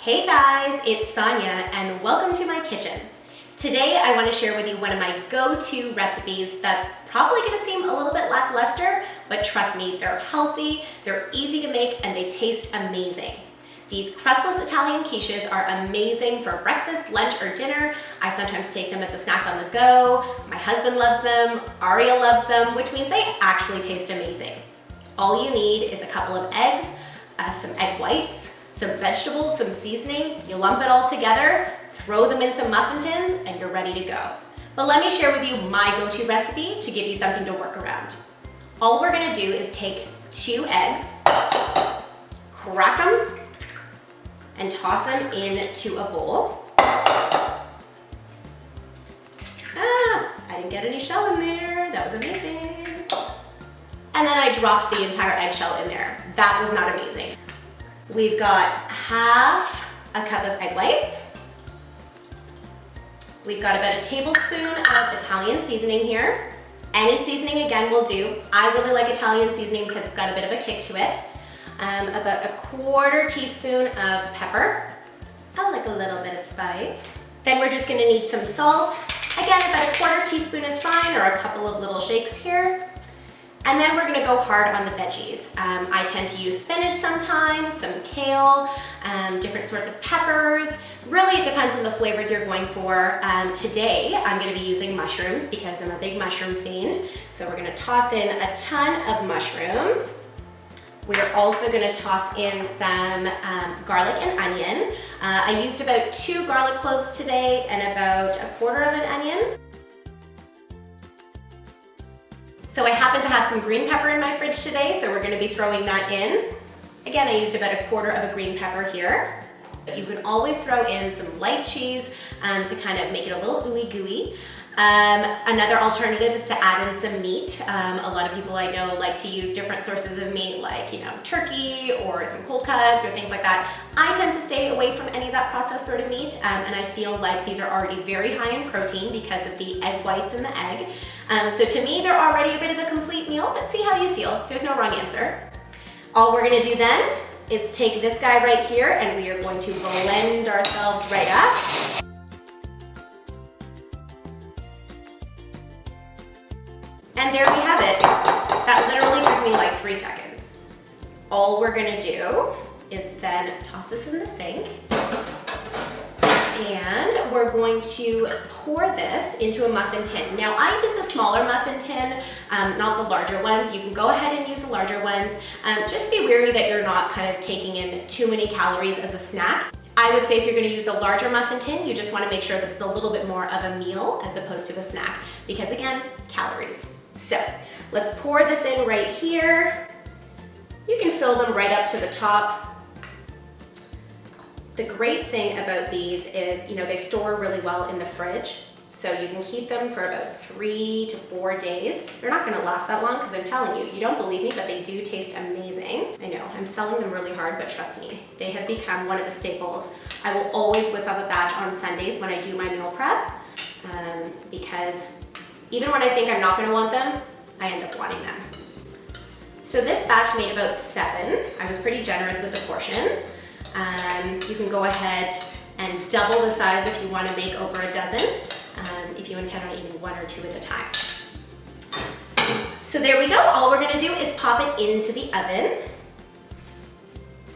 Hey guys, it's Sonia and welcome to my kitchen. Today I want to share with you one of my go-to recipes that's probably going to seem a little bit lackluster, but trust me, they're healthy, they're easy to make, and they taste amazing. These crustless Italian quiches are amazing for breakfast, lunch, or dinner. I sometimes take them as a snack on the go. My husband loves them, Aria loves them, which means they actually taste amazing. All you need is a couple of eggs, some egg whites, some vegetables, some seasoning. You lump it all together, throw them in some muffin tins, and you're ready to go. But let me share with you my go-to recipe to give you something to work around. All we're gonna do is take 2 eggs, crack them, and toss them into a bowl. I didn't get any shell in there. That was amazing. And then I dropped the entire eggshell in there. That was not amazing. We've got half a cup of egg whites. We've got about a tablespoon of Italian seasoning here. Any seasoning again will do. I really like Italian seasoning because it's got a bit of a kick to it. About a 1/4 teaspoon of pepper. I like a little bit of spice. Then we're just gonna need some salt. Again, about a 1/4 teaspoon is fine, or a couple of little shakes here. And then we're gonna go hard on the veggies. I tend to use spinach sometimes, some kale, different sorts of peppers. Really, it depends on the flavors you're going for. Today, I'm gonna be using mushrooms because I'm a big mushroom fiend. So we're gonna toss in a ton of mushrooms. We're also gonna toss in some garlic and onion. I used about 2 garlic cloves today and about a 1/4 of an onion. So I happen to have some green pepper in my fridge today, so we're gonna be throwing that in. Again, I used about a 1/4 of a green pepper here. But you can always throw in some light cheese to kind of make it a little ooey gooey. Another alternative is to add in some meat. A lot of people I know like to use different sources of meat like, turkey or some cold cuts or things like that. I tend to stay away from any of that processed sort of meat, and I feel like these are already very high in protein because of the egg whites in the egg. So to me, they're already a bit of a complete meal, but see how you feel. There's no wrong answer. All we're gonna do then is take this guy right here and we are going to blend ourselves right up. And there we have it. That literally took me like 3 seconds. All we're gonna do is then toss this in the sink. And we're going to pour this into a muffin tin. Now I use a smaller muffin tin, not the larger ones. You can go ahead and use the larger ones. Just be wary that you're not kind of taking in too many calories as a snack. I would say if you're gonna use a larger muffin tin, you just wanna make sure that it's a little bit more of a meal as opposed to a snack, because again, calories. So let's pour this in right here. You can fill them right up to the top. The great thing about these is, they store really well in the fridge. So you can keep them for about 3 to 4 days. They're not gonna last that long because I'm telling you, you don't believe me, but they do taste amazing. I know, I'm selling them really hard, but trust me, they have become one of the staples. I will always whip up a batch on Sundays when I do my meal prep, because even when I think I'm not gonna want them, I end up wanting them. So this batch made about 7. I was pretty generous with the portions. You can go ahead and double the size if you want to make over a dozen, if you intend on eating 1 or 2 at a time. So there we go. All we're going to do is pop it into the oven.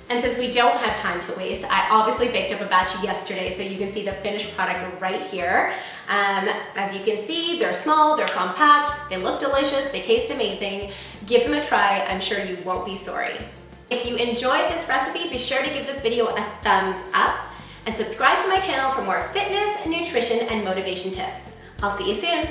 And since we don't have time to waste, I obviously baked up a batch yesterday, so you can see the finished product right here. As you can see, they're small, they're compact, they look delicious, they taste amazing. Give them a try. I'm sure you won't be sorry. If you enjoyed this recipe, be sure to give this video a thumbs up and subscribe to my channel for more fitness, nutrition, and motivation tips. I'll see you soon.